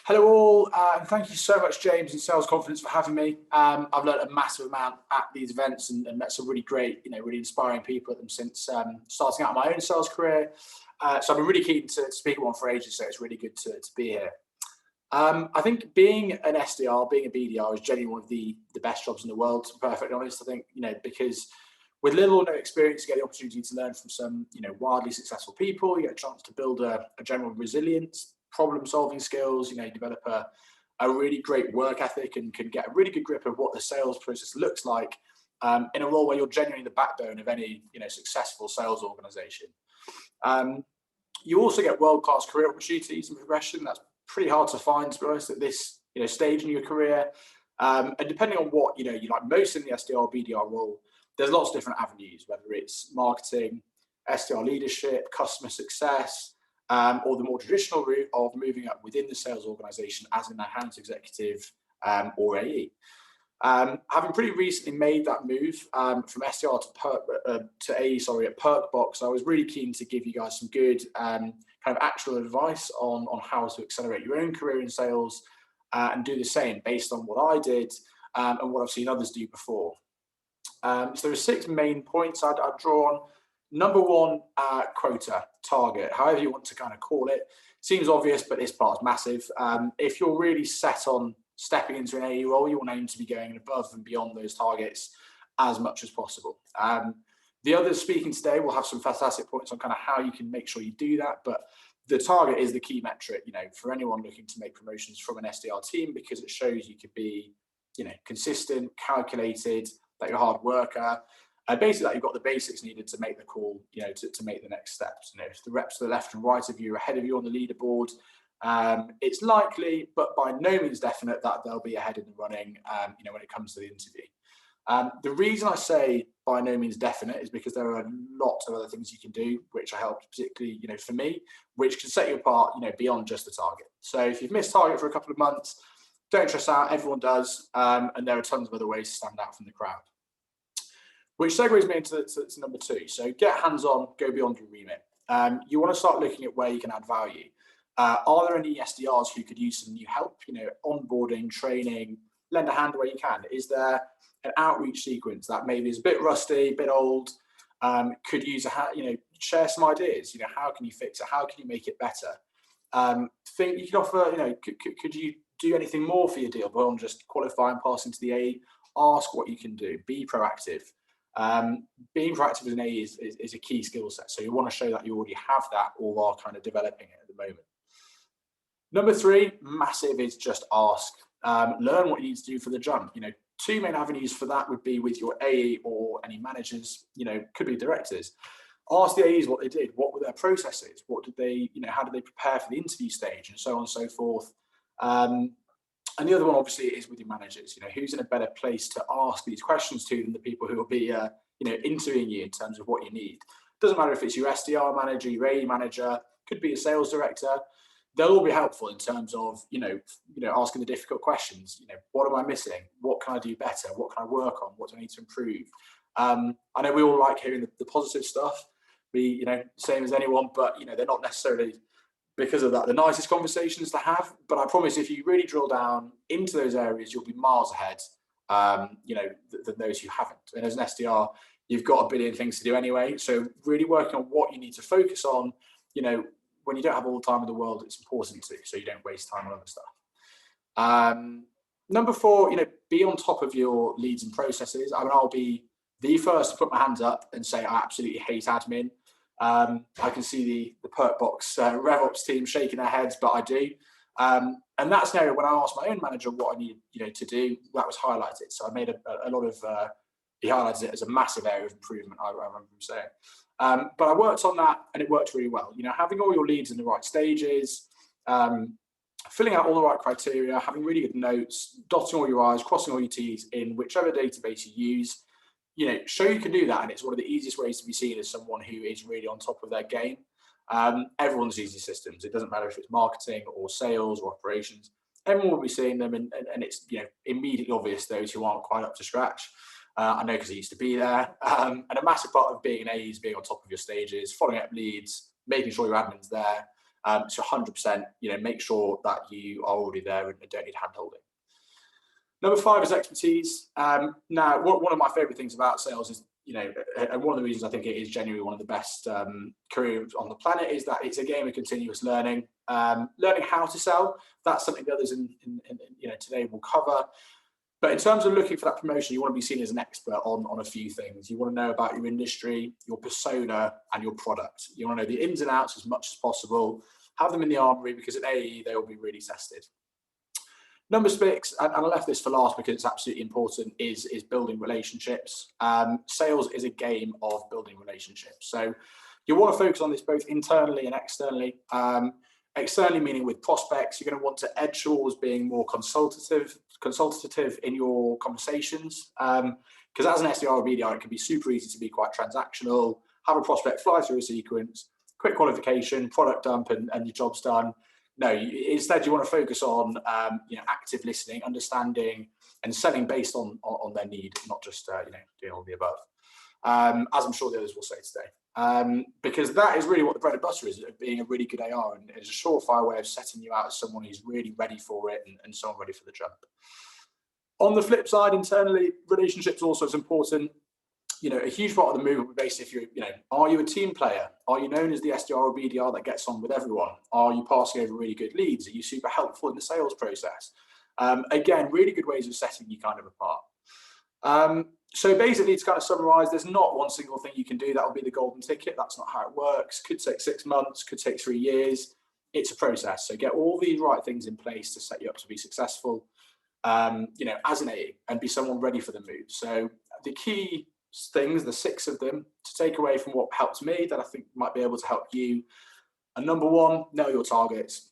Hello all, and thank you so much, James and Sales Confidence, for having me. I've learned a massive amount at these events and met some really great, really inspiring people at them since starting out my own sales career. So I've been really keen to speak at one for ages, so it's really good to be here. I think being an SDR, being a BDR is genuinely one of the best jobs in the world, to be perfectly honest. I think, because with little or no experience, you get the opportunity to learn from some, wildly successful people. You get a chance to build a general resilience, problem-solving skills. Develop a really great work ethic and can get a really good grip of what the sales process looks like in a role where you're genuinely the backbone of any, successful sales organization. You also get world-class career opportunities and progression. That's pretty hard to find, to be honest, at this stage in your career. And depending on what you like most in the SDR BDR role, there's lots of different avenues, whether it's marketing, SDR leadership, customer success, or the more traditional route of moving up within the sales organization as an account executive or AE. Having pretty recently made that move from SDR to AE, at Perkbox, I was really keen to give you guys some good kind of actual advice on how to accelerate your own career in sales and do the same based on what I did and what I've seen others do before. So there are 6 main points I'd draw on. Number 1, quota, target, however you want to kind of call it. Seems obvious, but this part's massive. If you're really set on stepping into an AE role, you want to aim to be going above and beyond those targets as much as possible. The others speaking today will have some fantastic points on kind of how you can make sure you do that, but the target is the key metric, for anyone looking to make promotions from an SDR team, because it shows you could be, consistent, calculated, that you're a hard worker, basically that you've got the basics needed to make the call, to make the next steps. If the reps to the left and right of you are ahead of you on the leaderboard, it's likely, but by no means definite, that they'll be ahead in the running, when it comes to the interview. The reason I say by no means definite is because there are a lot of other things you can do, which I helped particularly, for me, which can set you apart, beyond just the target. So if you've missed target for a couple of months, don't stress out, everyone does, and there are tons of other ways to stand out from the crowd. Which segues me into number 2. So get hands-on, go beyond your remit. You want to start looking at where you can add value. Are there any SDRs who could use some new help? Onboarding, training, lend a hand where you can. Is there an outreach sequence that maybe is a bit rusty, a bit old? Could use share some ideas. How can you fix it? How can you make it better? Think you could offer. Could you do anything more for your deal beyond just qualify and pass into the AE? Ask what you can do. Be proactive. Being proactive as an AE is a key skill set. So you want to show that you already have that or are kind of developing it at the moment. Number 3, massive, is just ask. Learn what you need to do for the jump. 2 main avenues for that would be with your AE or any managers, could be directors. Ask the AEs what they did, what were their processes, what did they, how did they prepare for the interview stage, and so on and so forth. And the other one, obviously, is with your managers. Who's in a better place to ask these questions to than the people who will be, interviewing you in terms of what you need. Doesn't matter if it's your SDR manager, your AE manager, could be a sales director. They'll all be helpful in terms of, asking the difficult questions. What am I missing? What can I do better? What can I work on? What do I need to improve? I know we all like hearing the positive stuff. We, same as anyone, but, they're not necessarily, because of that, the nicest conversations to have. But I promise, if you really drill down into those areas, you'll be miles ahead, than those who haven't. And as an SDR, you've got a billion things to do anyway. So really working on what you need to focus on, when you don't have all the time in the world, it's important to, so you don't waste time on other stuff. Number 4, be on top of your leads and processes. I mean, I'll be the first to put my hands up and say I absolutely hate admin. I can see the Perkbox RevOps team shaking their heads, but I do. And that's an area when I asked my own manager what I needed, to do, that was highlighted. So I made a lot of, he highlighted it as a massive area of improvement, I remember him saying. But I worked on that and it worked really well. Having all your leads in the right stages, filling out all the right criteria, having really good notes, dotting all your I's, crossing all your T's in whichever database you use. Show you can do that, and it's one of the easiest ways to be seen as someone who is really on top of their game. Everyone's using systems. It doesn't matter if it's marketing or sales or operations. Everyone will be seeing them, and it's immediately obvious those who aren't quite up to scratch. I know because I used to be there. And a massive part of being an AE is being on top of your stages, following up leads, making sure your admin's there, So 100%, make sure that you are already there and don't need hand-holding. Number 5 is expertise. Now, one of my favorite things about sales is, and one of the reasons I think it is genuinely one of the best careers on the planet is that it's a game of continuous learning. Learning how to sell, that's something the others in today will cover. But in terms of looking for that promotion, you want to be seen as an expert on a few things. You want to know about your industry, your persona, and your product. You want to know the ins and outs as much as possible. Have them in the armory, because at AE they will be really tested. Number 6, and I left this for last because it's absolutely important, is building relationships. Sales is a game of building relationships. So you want to focus on this both internally and externally. Externally, meaning with prospects, you're going to want to edge towards being more consultative in your conversations. Because as an SDR or BDR, it can be super easy to be quite transactional, have a prospect fly through a sequence, quick qualification, product dump, and your job's done. No, instead you want to focus on active listening, understanding, and selling based on their need, not just doing all the above. As I'm sure the others will say today, because that is really what the bread and butter is, being a really good AR, and it's a surefire way of setting you out as someone who's really ready for it and someone ready for the jump. On the flip side, internally, relationships also is important. A huge part of the movement will be based if are you a team player? Are you known as the SDR or BDR that gets on with everyone? Are you passing over really good leads? Are you super helpful in the sales process? Again, really good ways of setting you kind of apart. So basically, to kind of summarize, there's not one single thing you can do that will be the golden ticket. That's not how it works. Could take 6 months, could take 3 years. It's a process. So get all the right things in place to set you up to be successful, as an AE, and be someone ready for the move. So the key things, the 6 of them, to take away from what helped me that I think might be able to help you. And number 1, know your targets.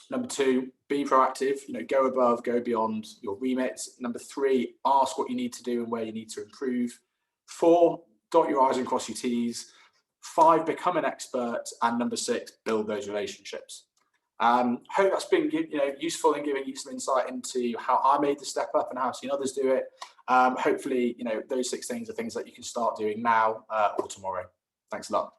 Number 2, be proactive, go above, go beyond your remit. Number 3, ask what you need to do and where you need to improve. 4, dot your I's and cross your T's. 5, become an expert. And number 6, build those relationships. Hope that's been useful in giving you some insight into how I made the step up and how I've seen others do it. Hopefully, those 6 things are things that you can start doing now or tomorrow. Thanks a lot.